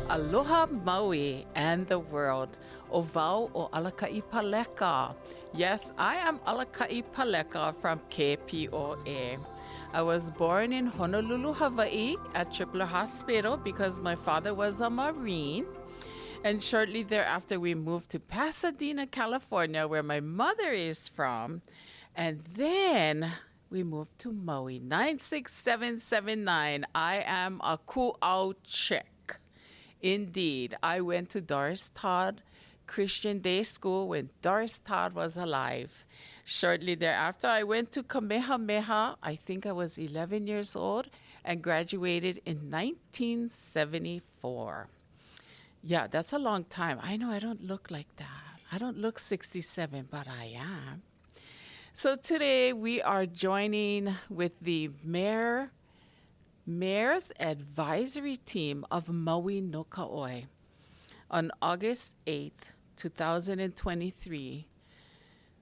Aloha Maui and the world. O wau o Alakaʻi Paleka. Yes, I am Alakaʻi Paleka from KPOA. I was born in Honolulu, Hawaii at Tripler Hospital because my father was a Marine. And shortly thereafter, we moved to Pasadena, California, where my mother is from. And then we moved to Maui, 96779. I am a kuʻau chick. Indeed, I went to Doris Todd Christian Day School when Doris Todd was alive. Shortly thereafter, I went to Kamehameha. I think I was 11 years old and graduated in 1974. Yeah, that's a long time. I know I don't look like that. I don't look 67, but I am. So today we are joining with the Mayor's Advisory Team of Maui no Kaʻoi. On August 8th, 2023,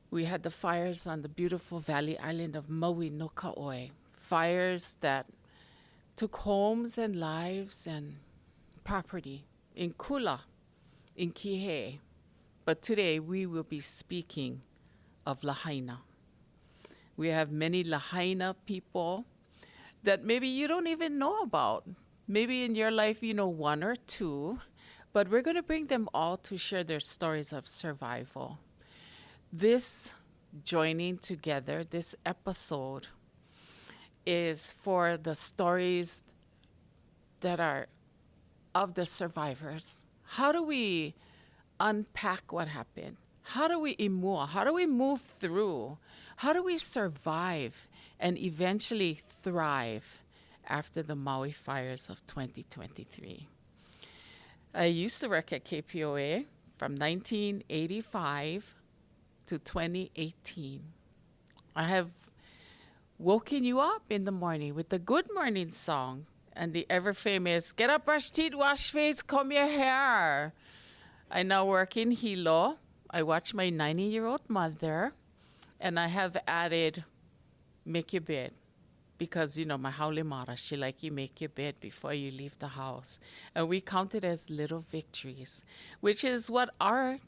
we had the fires on the beautiful valley island of Maui no Kaʻoi. Fires that took homes and lives and property in Kula, in Kihei. But today we will be speaking of Lahaina. We have many Lahaina people that maybe you don't even know about. Maybe in your life you know one or two, but we're going to bring them all to share their stories of survival. This joining together, this episode, is for the stories that are of the survivors. How do we unpack what happened? How do we imua? How do we move through? How do we survive and eventually thrive after the Maui fires of 2023? I used to work at KPOA from 1985 to 2018. I have woken you up in the morning with the good morning song and the ever-famous, get up, brush teeth, wash face, comb your hair. I now work in Hilo. I watch my 90-year-old mother, and I have added, make your bed. Because, my haulemara, she like you make your bed before you leave the house. And we count it as little victories, which is what our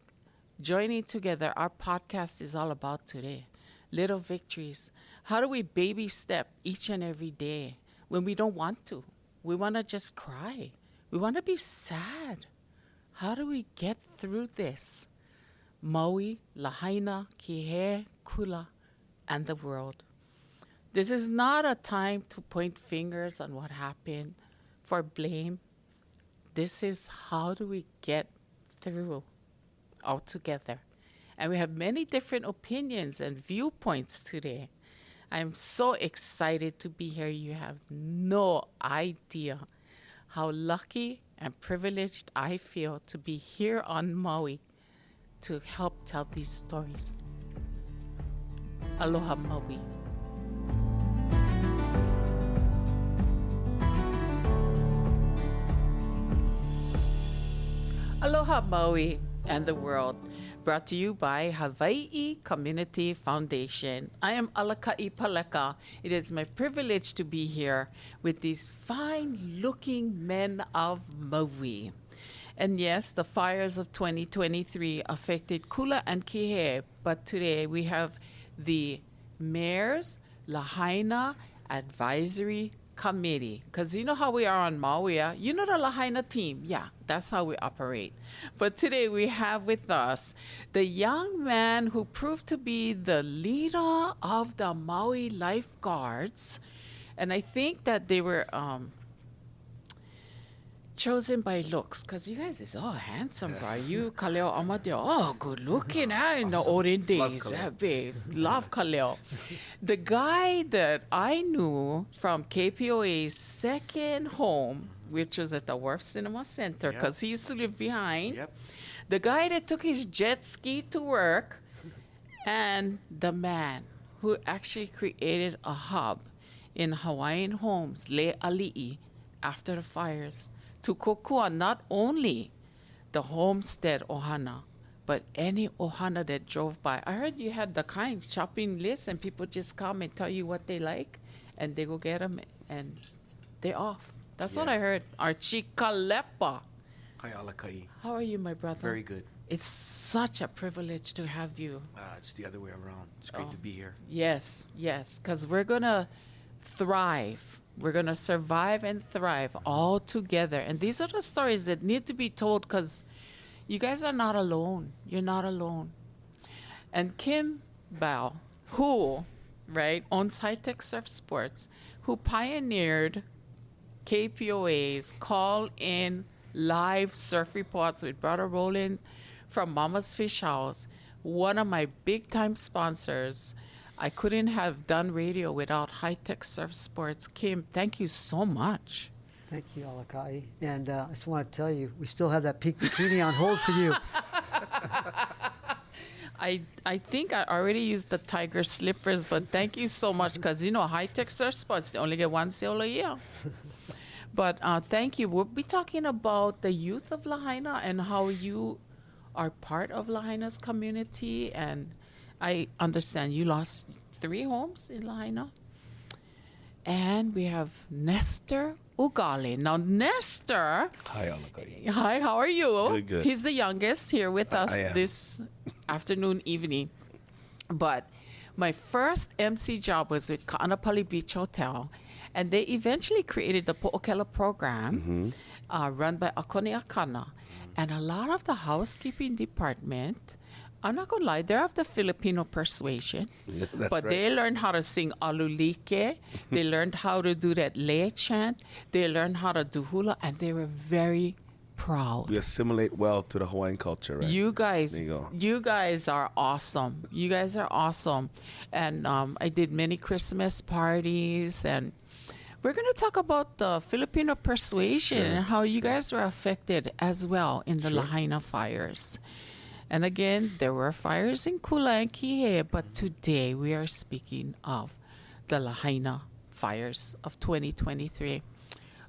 joining together, our podcast is all about today. Little victories. How do we baby step each and every day when we don't want to? We want to just cry. We want to be sad. How do we get through this? Maui, Lahaina, Kihei, Kula, and the world. This is not a time to point fingers on what happened for blame. This is how do we get through all together. And we have many different opinions and viewpoints today. I'm so excited to be here. You have no idea how lucky and privileged I feel to be here on Maui to help tell these stories. Aloha Maui. Aloha Maui and the world. Brought to you by Hawaii Community Foundation. I am Alakaʻi Paleka. It is my privilege to be here with these fine-looking men of Maui. And yes, the fires of 2023 affected Kula and Kihei, but today we have the Mayor's Lahaina Advisory Committee. Because you know how we are on Maui, you know the Lahaina team. Yeah, that's how we operate. But today we have with us the young man who proved to be the leader of the Maui lifeguards. And I think that they were chosen by looks, because you guys is handsome, bro. You, Kaleo Amadeo, good looking in the olden days. Babes. Love Kaleo. The guy that I knew from KPOA's second home, which was at the Wharf Cinema Center, because he used to live behind. Yep. The guy that took his jet ski to work, and the man who actually created a hub in Hawaiian homes, Le'ali'i, after the fires, to kōkua not only the homestead ohana, but any ohana that drove by. I heard you had the kind shopping list and people just come and tell you what they like and they go get them and they're off. That's what I heard. Archie Kalepa. Hi, Alakaʻi. How are you, my brother? Very good. It's such a privilege to have you. It's the other way around. It's great to be here. Yes, because we're going to thrive. We're going to survive and thrive all together. And these are the stories that need to be told because you guys are not alone. You're not alone. And Kim Bao, who, right, owns High Tech Surf Sports, who pioneered KPOA's call-in live surf reports with Brother Roland from Mama's Fish House, one of my big-time sponsors. I couldn't have done radio without High Tech Surf Sports. Kim, thank you so much. Thank you, Alakaʻi. And I just want to tell you, we still have that pink bikini on hold for you. I think I already used the tiger slippers, but thank you so much because, High Tech Surf Sports, they only get one sale a year. But thank you. We'll be talking about the youth of Lahaina and how you are part of Lahaina's community. And I understand you lost 3 homes in Lahaina. And we have Nestor Ugale. Now, Nestor. Hi, Alakaʻi. Hi, how are you? Good. He's the youngest here with us this afternoon, evening. But my first MC job was with Ka'anapali Beach Hotel. And they eventually created the Po'okela program run by Akone Akana. And a lot of the housekeeping department, I'm not going to lie, they're of the Filipino persuasion. Yeah, that's but right. they learned how to sing alulike. They learned how to do that lei chant. They learned how to do hula. And they were very proud. We assimilate well to the Hawaiian culture, right? You guys, There you go. you guys are awesome. You guys are awesome. And I did many Christmas parties, and we're going to talk about the Filipino persuasion and how you guys were affected as well in the Lahaina fires. And again, there were fires in Kula and Kihei, but today we are speaking of the Lahaina fires of 2023.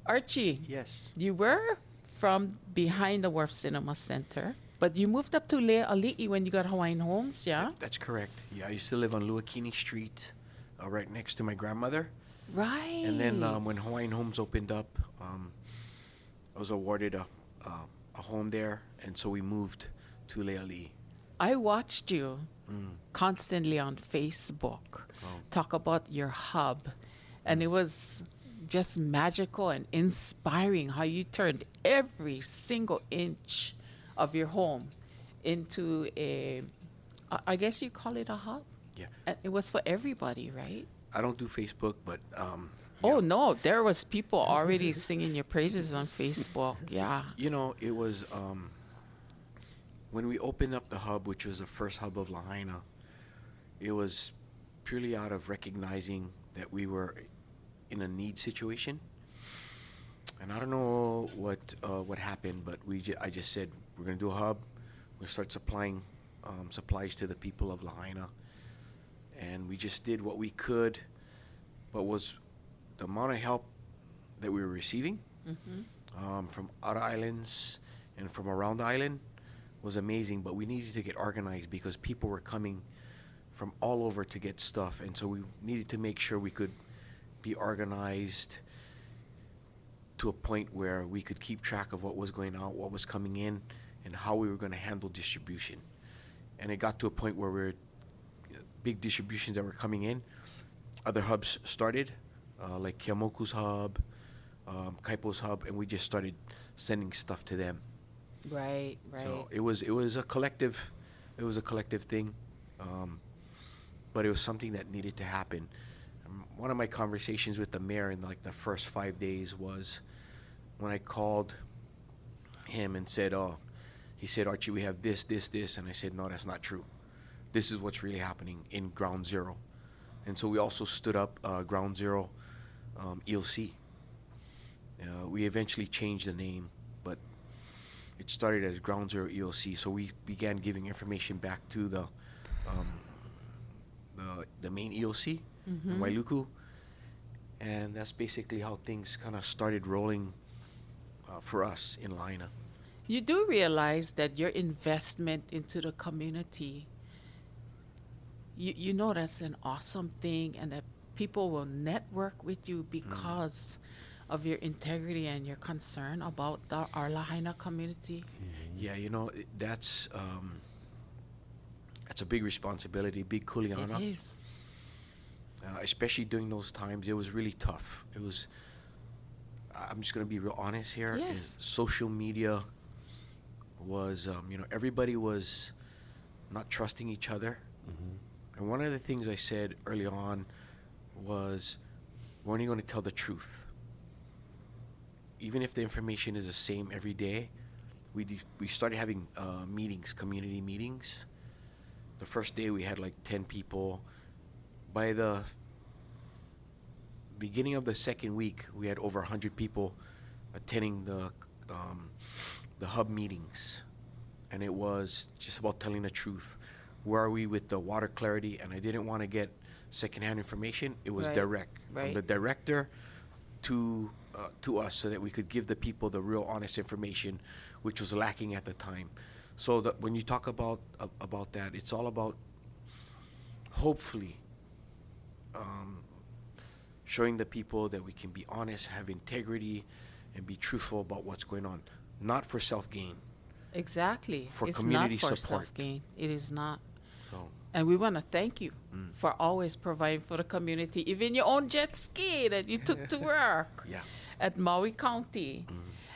Archie, Yes. you were from behind the Wharf Cinema Center, but you moved up to Le'ali'i when you got Hawaiian Homes, yeah? That's correct. Yeah, I used to live on Luakini Street, right next to my grandmother. Right. And then when Hawaiian Homes opened up, I was awarded a home there, and so we moved to Le'ali'i. I watched you constantly on Facebook talk about your hub, and it was just magical and inspiring how you turned every single inch of your home into I guess you call it a hub? Yeah. And it was for everybody, right? I don't do Facebook, but Oh, no, there was people already singing your praises on Facebook, yeah. it was when we opened up the hub, which was the first hub of Lahaina, it was purely out of recognizing that we were in a need situation. And I don't know what happened, but I just said, we're going to do a hub. We're going to start supplying supplies to the people of Lahaina. And we just did what we could, but was the amount of help that we were receiving from other islands and from around the island was amazing. But we needed to get organized because people were coming from all over to get stuff, and so we needed to make sure we could be organized to a point where we could keep track of what was going out, what was coming in, and how we were going to handle distribution. And it got to a point where we were big distributions that were coming in. Other hubs started, like Keamoku's hub, Kaipo's hub, and we just started sending stuff to them. Right. So it was a collective thing, but it was something that needed to happen. One of my conversations with the mayor in like the first 5 days was when I called him and said, he said, Archie, we have this, and I said, no, that's not true. This is what's really happening in Ground Zero. And so we also stood up Ground Zero ELC. We eventually changed the name, but it started as Ground Zero ELC. So we began giving information back to the main ELC in Wailuku. And that's basically how things kind of started rolling for us in Lahaina. You do realize that your investment into the community, you know that's an awesome thing, and that people will network with you because of your integrity and your concern about our Lahaina community. Yeah, that's a big responsibility, big kuleana. It is. Especially during those times, it was really tough. I'm just going to be real honest here. Yes. Social media was, everybody was not trusting each other. And one of the things I said early on was, we're only going to tell the truth. Even if the information is the same every day, we started having meetings, community meetings. The first day we had like 10 people. By the beginning of the second week, we had over 100 people attending the hub meetings. And it was just about telling the truth. Where are we with the water clarity? And I didn't want to get secondhand information. It was direct. From the director to us, so that we could give the people the real honest information, which was lacking at the time. So when you talk about that, it's all about hopefully showing the people that we can be honest, have integrity, and be truthful about what's going on, not for self-gain. Exactly. For it's community not for support. Self-gain. It is not. So, and we want to thank you for always providing for the community, even your own jet ski that you took to work at Maui County.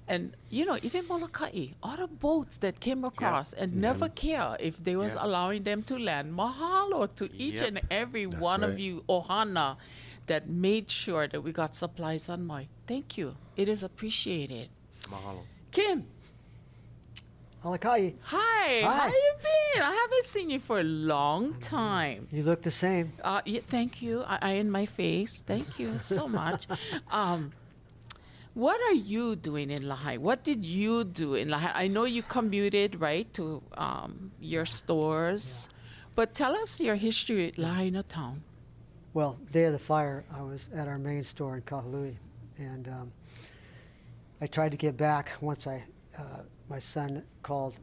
And, even Molokai, all the boats that came across and never care if they was allowing them to land. Mahalo to each and every one of you, Ohana, that made sure that we got supplies on Maui. Thank you. It is appreciated. mahalo. Kim. Alakaʻi. Hi. How you been? I haven't seen you for a long time. You look the same. Thank you. I in my face. Thank you so much. What are you doing in Lahaina? What did you do in Lahaina? I know you commuted, right, to your stores. But tell us your history at Lahaina town. Well, day of the fire, I was at our main store in Kahului, and I tried to get back once my son called,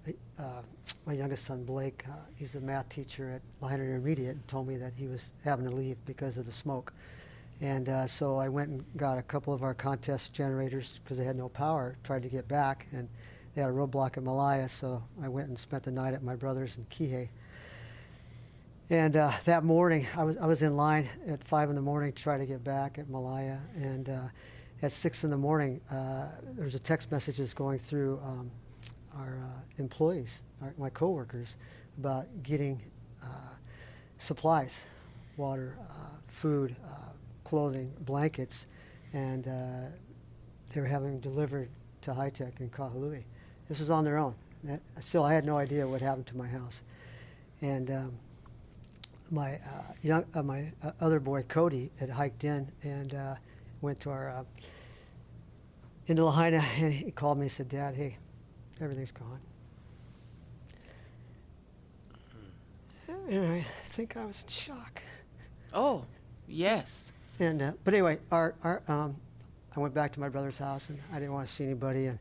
my youngest son, Blake. He's a math teacher at Lahaina Intermediate, and told me that he was having to leave because of the smoke. And so I went and got a couple of our contest generators because they had no power, tried to get back, and they had a roadblock in Malaya, so I went and spent the night at my brother's in Kihei. And that morning, I was in line at 5 in the morning to try to get back at Malaya, and at 6 in the morning, there was a text messages going through our employees, my coworkers, about getting supplies, water, food, clothing, blankets, and they were having them delivered to High Tech in Kahului. This was on their own. Still, I had no idea what happened to my house. And my other boy, Cody, had hiked in and went to our into Lahaina, and he called me and said, "Dad, hey, everything's gone." And I think I was in shock. Oh, yes. And but anyway, I went back to my brother's house, and I didn't want to see anybody.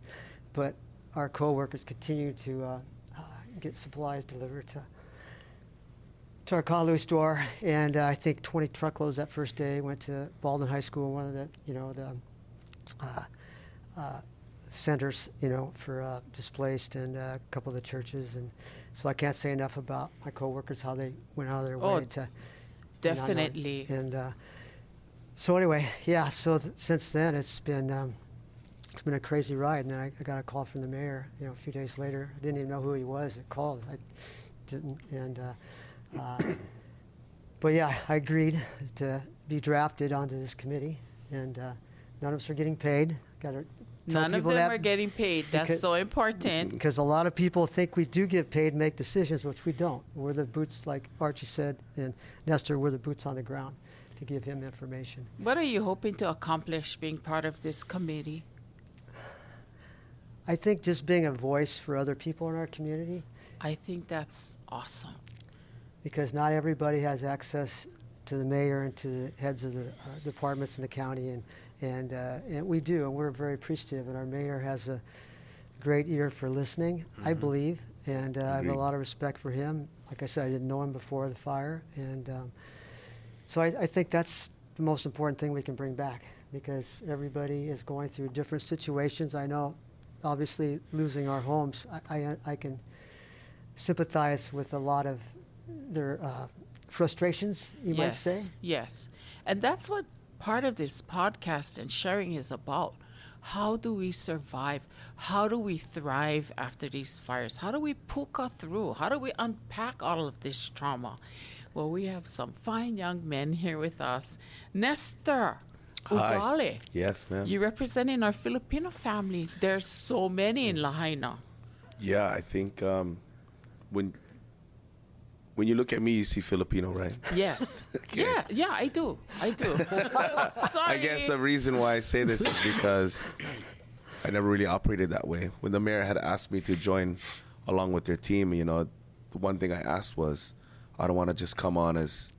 But our coworkers continued to get supplies delivered to our Kahului store, and I think 20 truckloads that first day went to Baldwin High School, one of the centers for displaced, and a couple of the churches. And so I can't say enough about my coworkers, how they went out of their way to definitely. And so anyway, so since then it's been a crazy ride. And then I got a call from the mayor, a few days later. I didn't even know who he was that called. I didn't. And but yeah, I agreed to be drafted onto this committee, and none of us are getting paid. None of them are getting paid. That's so important. Because a lot of people think we do get paid, make decisions, which we don't. We're the boots, like Archie said, and Nestor, we're the boots on the ground to give him information. What are you hoping to accomplish being part of this committee? I think just being a voice for other people in our community. I think that's awesome. Because not everybody has access to the mayor and to the heads of the departments in the county, and we do, and we're very appreciative. And our mayor has a great ear for listening, I believe, and I have a lot of respect for him. Like I said, I didn't know him before the fire, and so I think that's the most important thing we can bring back. because everybody is going through different situations. I know, obviously, losing our homes, I can sympathize with a lot of their frustrations, you might say. Yes. And that's what part of this podcast and sharing is about. How do we survive? How do we thrive after these fires? How do we puka through? How do we unpack all of this trauma? Well, we have some fine young men here with us. Nestor, Hi. Ugale. Yes, ma'am. You're representing our Filipino family. There's so many in Lahaina. Yeah, I think when you look at me, you see Filipino, right? Yes. Okay. Yeah, I do. Sorry. I guess the reason why I say this is because I never really operated that way. When the mayor had asked me to join along with their team, the one thing I asked was, I don't want to just come on as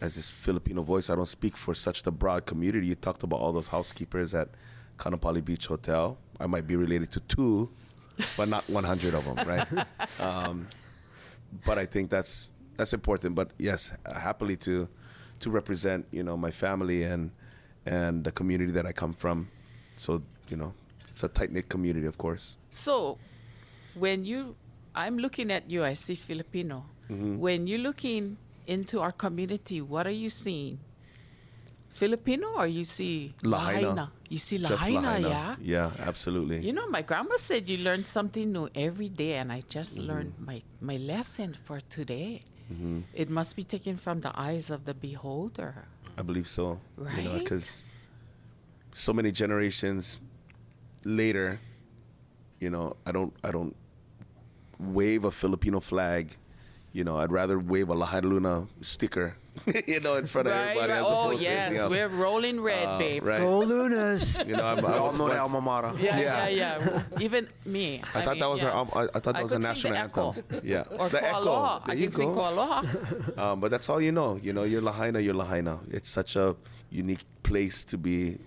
this Filipino voice. I don't speak for such the broad community. You talked about all those housekeepers at Kanapali Beach Hotel. I might be related to 2, but not 100 of them, right? But I think that's important. But yes, happily to represent, my family and the community that I come from. So, it's a tight-knit community, of course. So, I'm looking at you, I see Filipino. Mm-hmm. When you're looking into our community, what are you seeing? Filipino or you see Lahaina? You see Just Lahaina, yeah? Yeah, absolutely. My grandma said you learn something new every day, and I just learned my lesson for today. Mm-hmm. It must be taken from the eyes of the beholder. I believe so. Right? Because so many generations later, I don't wave a Filipino flag. I'd rather wave a Lahaina Luna sticker, in front of everybody. As Oh, opposed to anything yes. else. We're rolling red, babes. right. Go Lunas! We all know the alma mater. Yeah. Even me. I thought that was our. I thought that was a could sing national the anthem. echo. Yeah, Or the ko echo. aloha. There I you can sing go. ko aloha. But that's all you know. You're Lahaina. You're Lahaina. It's such a unique place to be,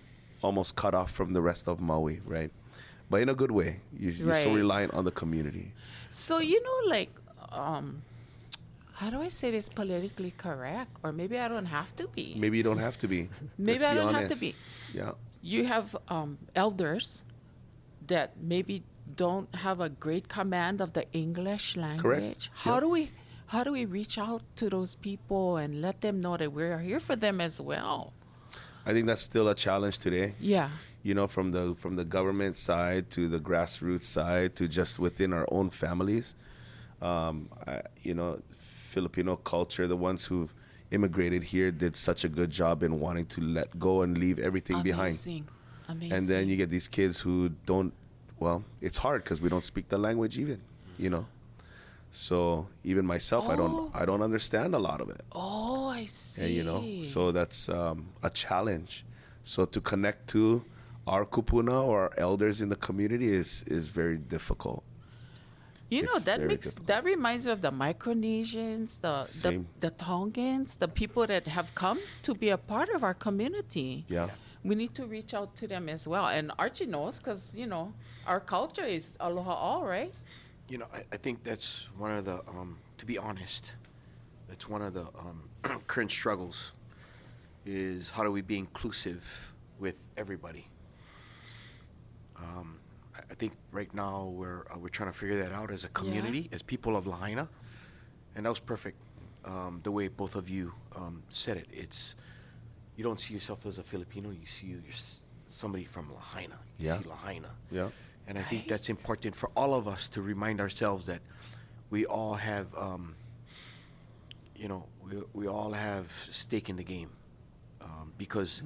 almost cut off from the rest of Maui, right? But in a good way. You're so Right. reliant on the community. So, how do I say this politically correct? Or maybe I don't have to be. Maybe you don't have to be. Maybe Let's I be don't have honest. to be. Yeah. You have elders that maybe don't have a great command of the English language. How do we reach out to those people and let them know that we're here for them as well? I think that's still a challenge today. Yeah. From the government side to the grassroots side to just within our own families. Filipino culture, the ones who've immigrated here did such a good job in wanting to let go and leave everything behind. Amazing. And then you get these kids who don't, it's hard because we don't speak the language even, So even myself, I don't understand a lot of it. Oh, I see. And, so that's a challenge. So to connect to our kupuna or our elders in the community is very difficult. It's very difficult. That reminds me of the Micronesians, the Tongans, the people that have come to be a part of our community. Yeah. We need to reach out to them as well. And Archie knows because, our culture is aloha all, right? I think that's one of the, to be honest, that's one of the current struggles is how do we be inclusive with everybody? I think right now we're trying to figure that out as a community, as people of Lahaina, and that was perfect. The way both of you said it, it's you don't see yourself as a Filipino, you see you're somebody from Lahaina. You see Lahaina. Yeah. And I think that's important for all of us to remind ourselves that we all have, we all have stake in the game because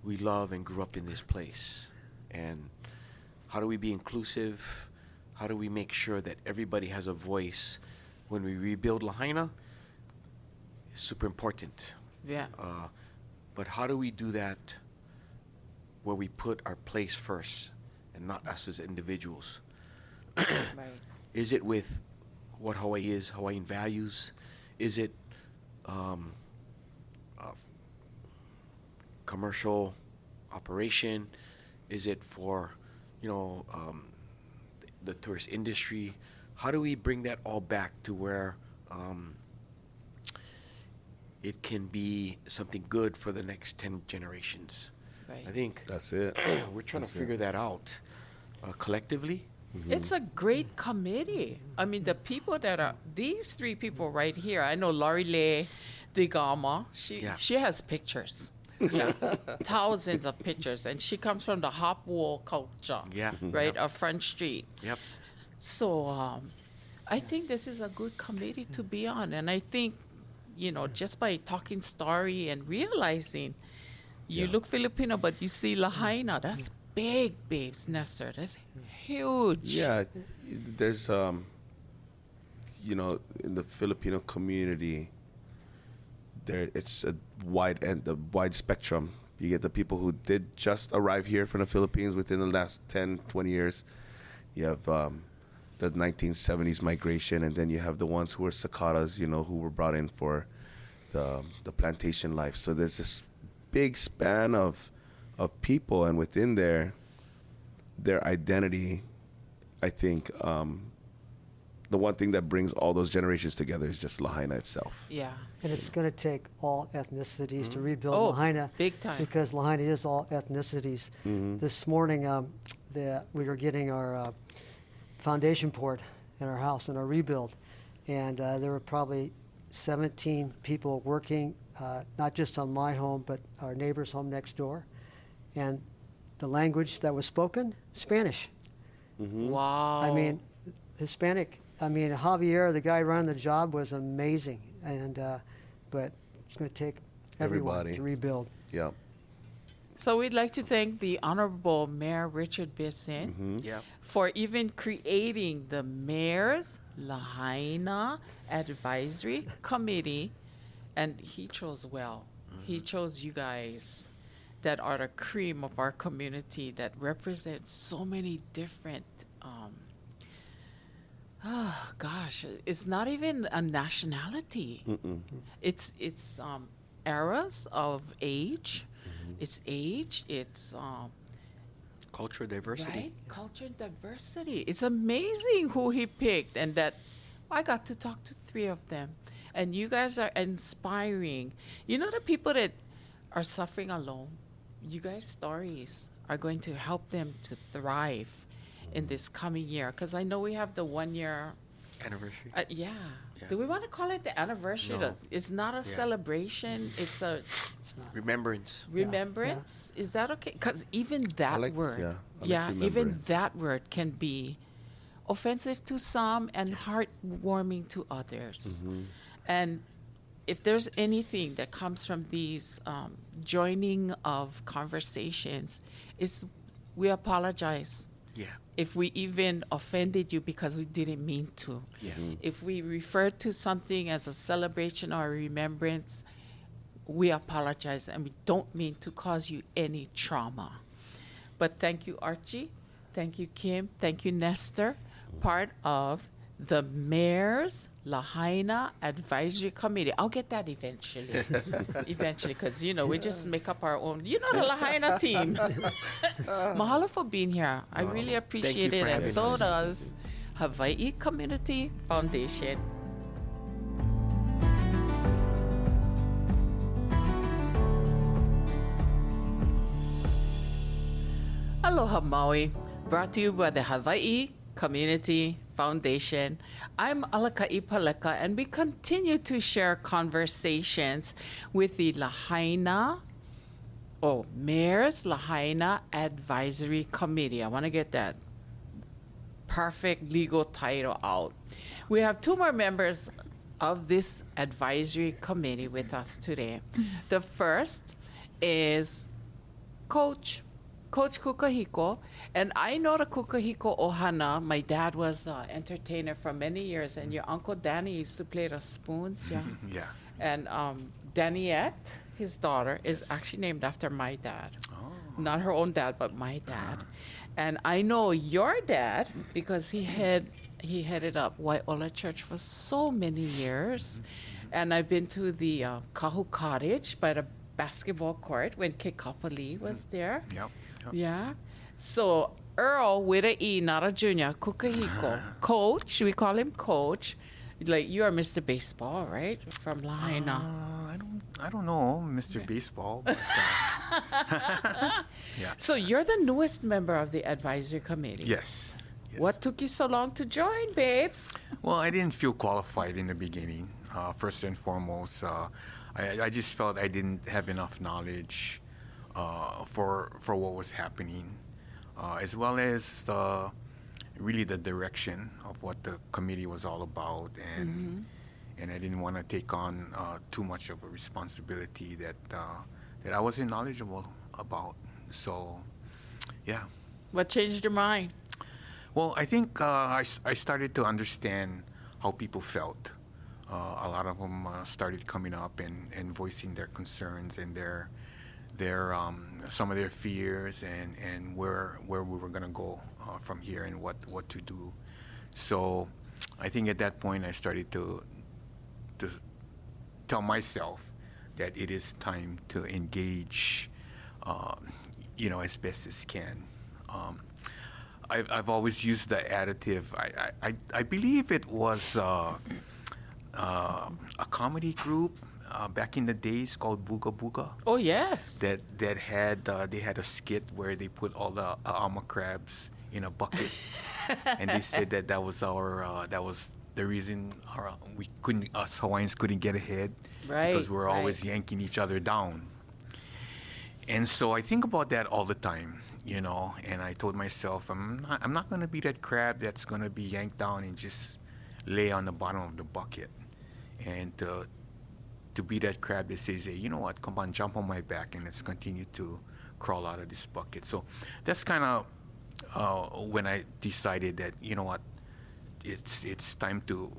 we love and grew up in this place. And how do we be inclusive? How do we make sure that everybody has a voice when we rebuild Lahaina? It's super important. Yeah. But how do we do that where we put our place first and not us as individuals? Right. Is it with what Hawaii is, Hawaiian values? Is it commercial operation? Is it for, the tourist industry? How do we bring that all back to where it can be something good for the next 10 generations? I think That's it. we're trying That's to figure that out collectively. It's a great committee. I mean, the people that are, these three people right here, I know Lorile Digama, she has pictures. Yeah, thousands of pictures. And she comes from the hop wool culture, right, of Front Street. Yep. So I think this is a good committee to be on. And I think, you know, just by talking story and realizing you look Filipino, but you see Lahaina, that's big, babes, Nestor. That's huge. Yeah, there's you know, in the Filipino community, it's a wide spectrum. You get the people who did just arrive here from the Philippines within the last 10, 20 years. You have the 1970s migration, and then you have the ones who are cicadas, you know, who were brought in for the plantation life. So there's this big span of people, and within their identity, I think the one thing that brings all those generations together is just Lahaina itself. Yeah. And it's going to take all ethnicities to rebuild Oh, Lahaina. big time. Because Lahaina is all ethnicities. This morning, we were getting our foundation poured in our house in our rebuild. And there were probably 17 people working, not just on my home, but our neighbor's home next door. And the language that was spoken, Spanish. Wow. I mean, Hispanic. I mean, Javier, the guy running the job, was amazing. And but it's going to take everyone Everybody. to rebuild. Yeah. So we'd like to thank the Honorable Mayor Richard Bisson Yep. for even creating the Mayor's Lahaina Advisory Committee. And he chose well. He chose you guys that are the cream of our community that represent so many different, it's not even a nationality. It's eras of age. It's age. It's Cultural diversity. right, culture diversity. It's amazing who he picked, and that I got to talk to three of them, and you guys are inspiring. You know, the people that are suffering alone, you guys' stories are going to help them to thrive in this coming year. Because I know we have the 1 year. Anniversary. Yeah. Yeah. Do we want to call it the anniversary? No. It's not a celebration. It's a Remembrance. remembrance. Is that okay? Because even that word, I like even remembering. that word can be offensive to some and heartwarming to others. And if there's anything that comes from these joining of conversations, is we apologize Yeah. if we even offended you because we didn't mean to. Yeah. If we refer to something as a celebration or a remembrance, we apologize and we don't mean to cause you any trauma. But thank you, Archie. Thank you, Kim. Thank you, Nestor. Part of the Mayor's Lahaina Advisory Committee. I'll get that eventually. Eventually, because, you know, we just make up our own. You know, the Lahaina team. Mahalo for being here. I really appreciate you it. for And having so us. does Hawaii Community Foundation. Aloha Maui, brought to you by the Hawaii Community Foundation. I'm Alakaʻi Paleka, and we continue to share conversations with the Mayor's Lahaina Advisory Committee. I want to get that perfect legal title out. We have two more members of this advisory committee with us today. The first is Coach Kūkahiko, and I know the Kūkahiko Ohana. My dad was an entertainer for many years, and your Uncle Danny used to play the spoons, yeah? Yeah. And Daniette, his daughter, is actually named after my dad. Not her own dad, but my dad. And I know your dad because he headed up Waiʻola Church for so many years. And I've been to the Kahu Cottage by the basketball court when Kekapali was there. Yep. Yeah. So Earle with a E, not a junior, Kūkahiko. Coach, we call him Coach. Like, you are Mr. Baseball, right? From Lahaina. I don't know, Mr. Baseball. But, Yeah. So you're the newest member of the advisory committee. Yes. What took you so long to join, babes? Well, I didn't feel qualified in the beginning. First and foremost, I just felt I didn't have enough knowledge for what was happening, as well as really the direction of what the committee was all about, and I didn't want to take on too much of a responsibility that I wasn't knowledgeable about. So, yeah. What changed your mind? Well, I think I started to understand how people felt. A lot of them started coming up and voicing their concerns and their some of their fears and where we were going to go from here and what to do. So I think at that point I started to tell myself that it is time to engage, as best as can. I've always used the additive. I believe it was a comedy group back in the days called Booga Booga. Oh, yes. That had they had a skit where they put all the ama crabs in a bucket, and they said that was the reason us Hawaiians couldn't get ahead, right? Because we're always yanking each other down. And so I think about that all the time, and I told myself, I'm not going to be that crab that's going to be yanked down and just lay on the bottom of the bucket. And to be that crab that says, hey, you know what, come on, jump on my back and let's continue to crawl out of this bucket. So that's kind of when I decided that, you know what, it's time to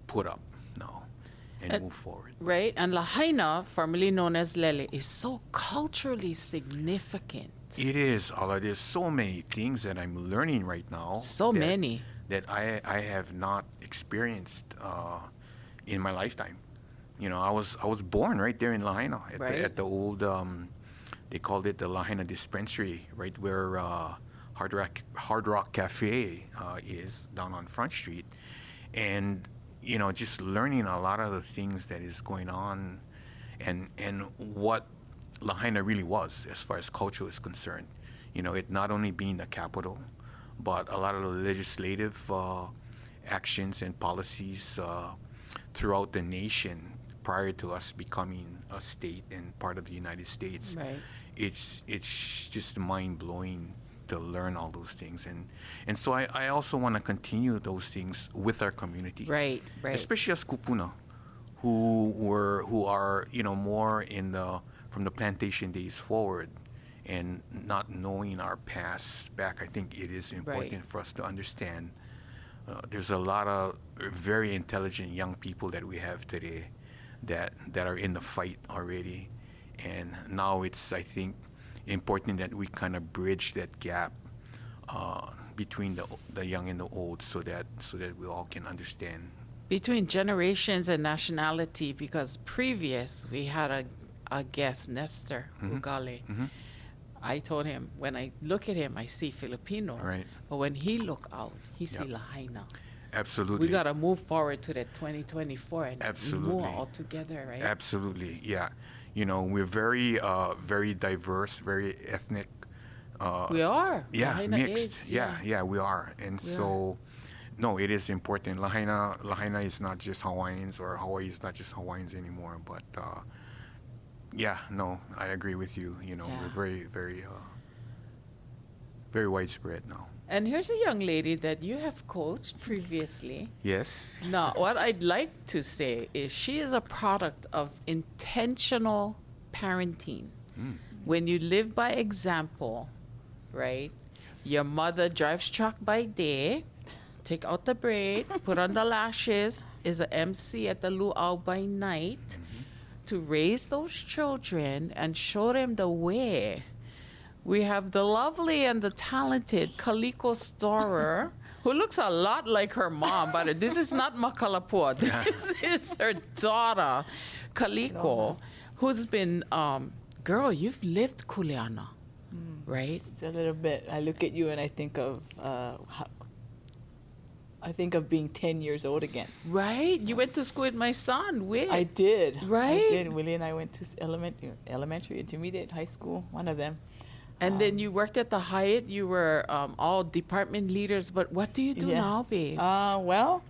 put up now and move forward. Right, and Lahaina, formerly known as Lele, is so culturally significant. It is, Ala. There's so many things that I'm learning right now. So many. That I have not experienced in my lifetime. I was born right there in Lahaina at the old, they called it the Lahaina Dispensary, right where Hard Rock Cafe is down on Front Street. And just learning a lot of the things that is going on and what Lahaina really was as far as culture is concerned. It not only being the capital, but a lot of the legislative actions and policies throughout the nation prior to us becoming a state and part of the United States. Right. It's just mind-blowing to learn all those things, and so I also want to continue those things with our community, right, especially as kupuna, who are more from the plantation days forward, and not knowing our past back. I think it is important for us to understand. There's a lot of very intelligent young people that we have today that are in the fight already, and now it's, I think, important that we kind of bridge that gap between the young and the old, so that we all can understand. Between generations and nationality, because previous we had a guest, Nestor, Ugale. I told him, when I look at him, I see Filipino. Right. But when he look out, he see Lahaina. Absolutely. We got to move forward to that 2024 and Absolutely. move all together, right? Absolutely, yeah. We're very, very diverse, very ethnic. We are. Yeah, Lahaina mixed. is, yeah, we are. And no, it is important. Lahaina is not just Hawaiians, or Hawaii is not just Hawaiians anymore. But I agree with you. We're very, very, very widespread now. And here's a young lady that you have coached previously. Yes. Now, what I'd like to say is she is a product of intentional parenting. When you live by example, right? Yes. Your mother drives truck by day, take out the braid, put on the lashes, is an MC at the luau by night to raise those children and show them the way. We have the lovely and the talented Kaliko Storer, who looks a lot like her mom, but this is not Makalapua. This is her daughter, Kaliko, who's been, girl, you've lived Kuleana, right? Just a little bit. I look at you and I think of I think of being 10 years old again. Right? You went to school with my son. Where? I did. Right? I did. Willie and I went to elementary, intermediate, high school, one of them. And then you worked at the Hyatt. You were all department leaders. But what do you do now, babes? Well,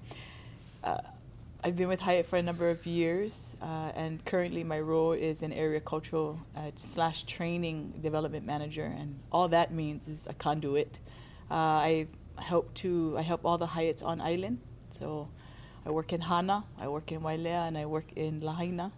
I've been with Hyatt for a number of years, and currently my role is an area cultural / training development manager, and all that means is a conduit. I help all the Hyatts on island. So I work in Hana, I work in Wailea, and I work in Lahaina.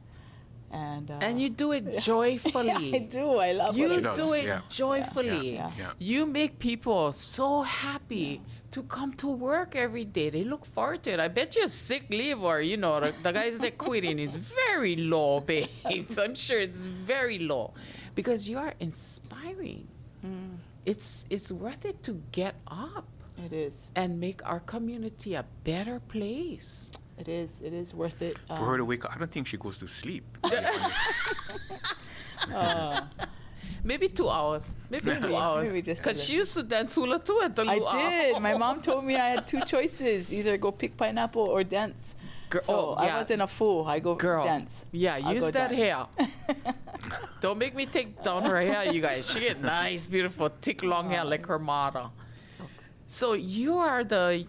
And you do it joyfully. Yeah, I do. I love you it. She does, do it yeah. joyfully. Yeah. Yeah. You make people so happy to come to work every day. They look forward to it. I bet your sick leave or, the guys that quitting is very low, babes. I'm sure it's very low because you are inspiring. It's worth it to get up. It is. And make our community a better place. It is. It is worth it. For her to wake up, I don't think she goes to sleep. Maybe 2 hours. Maybe 2 hours. Maybe just Because she used to dance hula too at the I luau. did. My mom told me I had two choices: either go pick pineapple or dance. So I wasn't a fool. I go dance. Yeah, I'll use go that dance. hair. Don't make me take down her hair, you guys. She get nice, beautiful, thick, long hair like her mother. So you are the,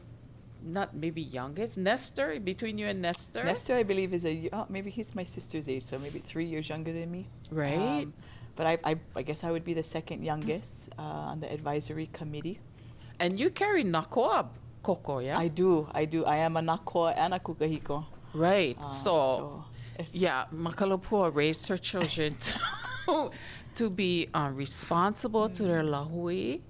not maybe youngest, Nestor, between you and Nestor? Nestor, I believe, is maybe he's my sister's age, so maybe 3 years younger than me. Right. But I guess I would be the second youngest on the advisory committee. And you carry nakoa kōkua, yeah? I do. I am a nakoa and a kūkahiko. Right. It's- Makalopua raised her children to be responsible to their lahui.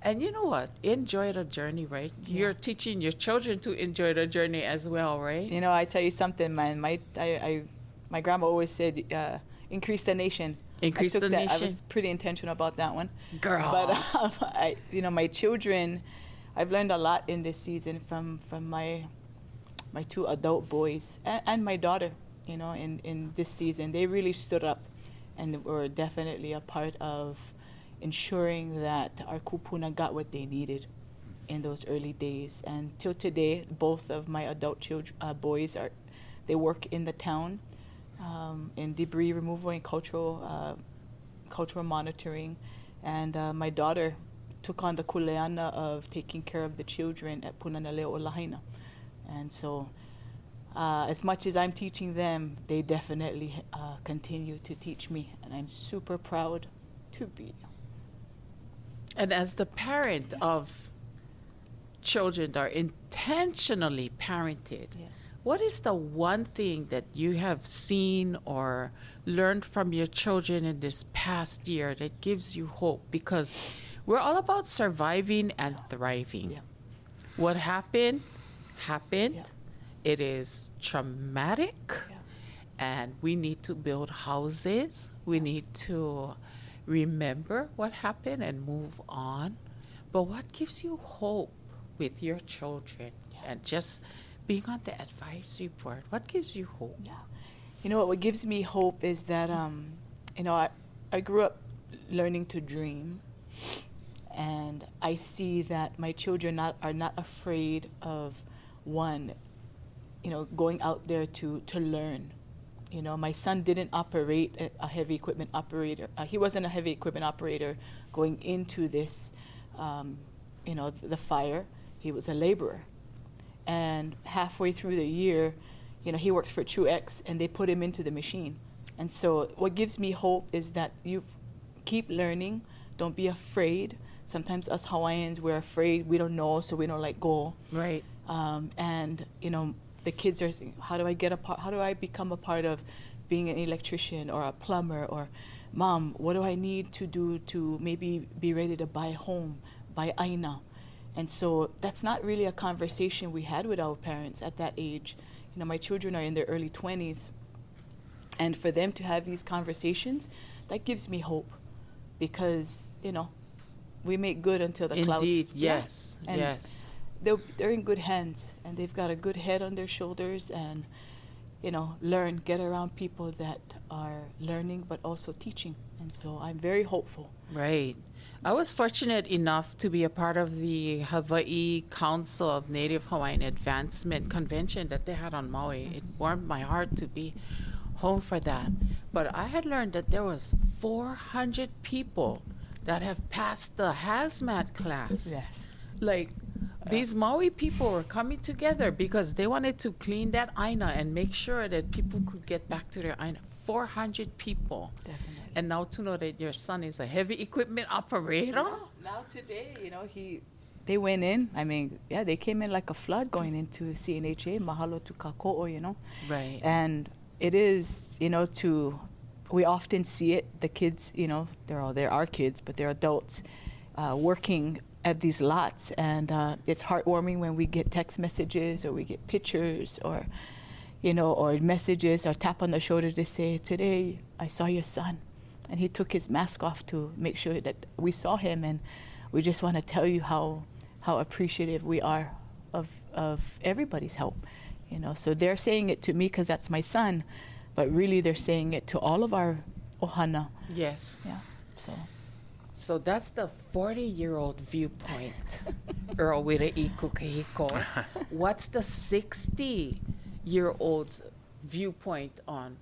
And you know what? Enjoy the journey, right? Yeah. You're teaching your children to enjoy the journey as well, right? You know, I tell you something, man. My grandma always said, increase the nation. Increase the I nation. was pretty intentional about that one. Girl. But my children, I've learned a lot in this season from my two adult boys and my daughter. In this season, they really stood up and were definitely a part of ensuring that our kupuna got what they needed in those early days. And till today, both of my adult boys they work in the town in debris removal and cultural monitoring. And my daughter took on the kuleana of taking care of the children at Punanaleo Lahaina. And so as much as I'm teaching them, they definitely continue to teach me. And I'm super proud to be. And as the parent of children that are intentionally parented, what is the one thing that you have seen or learned from your children in this past year that gives you hope? Because we're all about surviving and thriving. Yeah. What happened. Yeah. It is traumatic, and we need to build houses. We need to remember what happened and move on. But what gives you hope with your children and just being on the advisory board? What gives you hope? Yeah. You know what gives me hope is that I grew up learning to dream, and I see that my children are not afraid of going out there to learn. My son didn't operate a heavy equipment operator. He wasn't a heavy equipment operator going into this, the fire. He was a laborer. And halfway through the year, he works for TrueX, and they put him into the machine. And so what gives me hope is that you keep learning. Don't be afraid. Sometimes us Hawaiians, we're afraid. We don't know, so we don't let go. Right. And the kids are saying, how do I become a part of being an electrician or a plumber? Or, Mom, what do I need to do to maybe be ready to buy a home, buy aina? And so that's not really a conversation we had with our parents at that age. My children are in their early 20s. And for them to have these conversations, that gives me hope. Because, we make good until the clouds. Indeed, yes, And yes. They're in good hands, and they've got a good head on their shoulders, and get around people that are learning but also teaching. And so I'm very hopeful. Right. I was fortunate enough to be a part of the Hawaii Council of Native Hawaiian Advancement Convention that they had on Maui. It warmed my heart to be home for that. But I had learned that there was 400 people that have passed the hazmat class. Yes. Like, these Maui people were coming together because they wanted to clean that aina and make sure that people could get back to their aina. 400 people. Definitely. And now to know that your son is a heavy equipment operator. Now today, they went in. I mean, yeah, they came in like a flood going into CNHA, mahalo to kākoʻo, Right. And it is, we often see it, the kids, they're our kids, but they're adults working at these lots. And it's heartwarming when we get text messages or we get pictures or, or messages or tap on the shoulder to say, today I saw your son. And he took his mask off to make sure that we saw him. And we just want to tell you how appreciative we are of everybody's help. So they're saying it to me because that's my son, but really they're saying it to all of our ohana. Yes. Yeah. So that's the 40-year-old viewpoint, Earle with a Kūkahiko. What's the 60-year-old's viewpoint on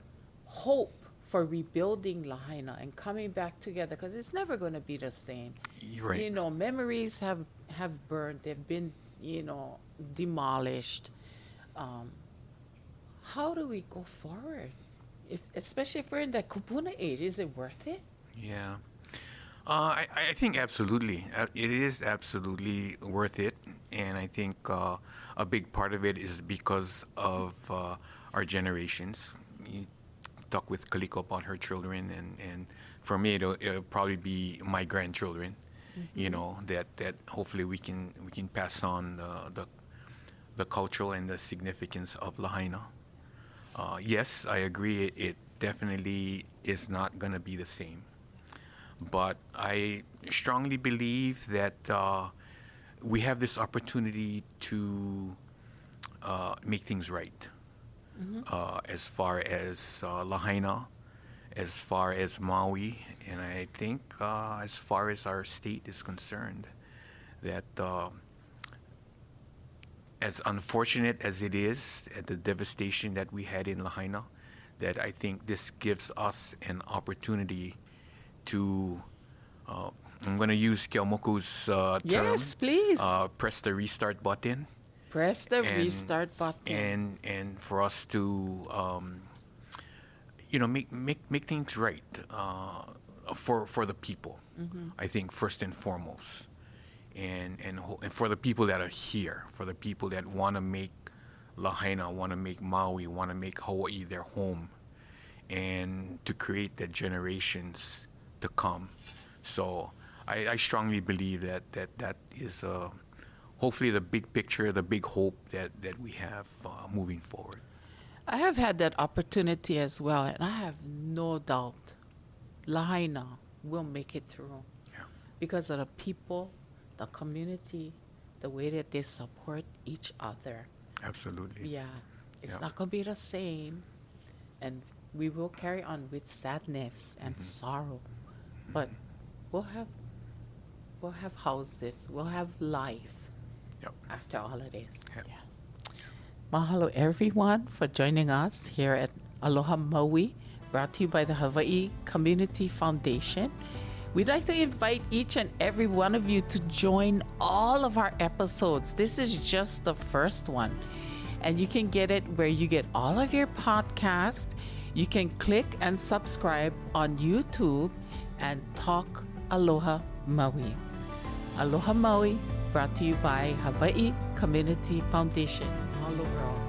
hope for rebuilding Lahaina and coming back together? Because it's never going to be the same. Right. Memories have burned. They've been, demolished. How do we go forward? Especially if we're in that kupuna age, is it worth it? Yeah. I think absolutely. It is absolutely worth it. And I think a big part of it is because of our generations. You talk with Kaliko about her children, and for me, it'll probably be my grandchildren, that hopefully we can pass on the cultural and the significance of Lahaina. Yes, I agree. It definitely is not going to be the same. But I strongly believe that we have this opportunity to make things right. As far as Lahaina, as far as Maui, and I think as far as our state is concerned, that as unfortunate as it is, at the devastation that we had in Lahaina, that I think this gives us an opportunity to, I'm going to use Keomoku's term. Yes, please. Press the restart button. Press the restart button. And for us to, make things right for the people. I think first and foremost, and for the people that are here, for the people that want to make Lahaina, want to make Maui, want to make Hawaii their home, and to create the generations to come. So I strongly believe that is hopefully the big picture, the big hope that we have moving forward. I have had that opportunity as well, and I have no doubt Lahaina will make it through because of the people, the community, the way that they support each other. Absolutely. Yeah, it's not going to be the same, and we will carry on with sadness and sorrow, but we'll have houses, we'll have life after all of this. Yep. Yeah. Mahalo everyone for joining us here at Aloha Maui, brought to you by the Hawaii Community Foundation. We'd like to invite each and every one of you to join all of our episodes. This is just the first one, and you can get it where you get all of your podcasts. You can click and subscribe on YouTube and talk Aloha Maui. Aloha Maui, brought to you by Hawaii Community Foundation. Mahalo, Earle.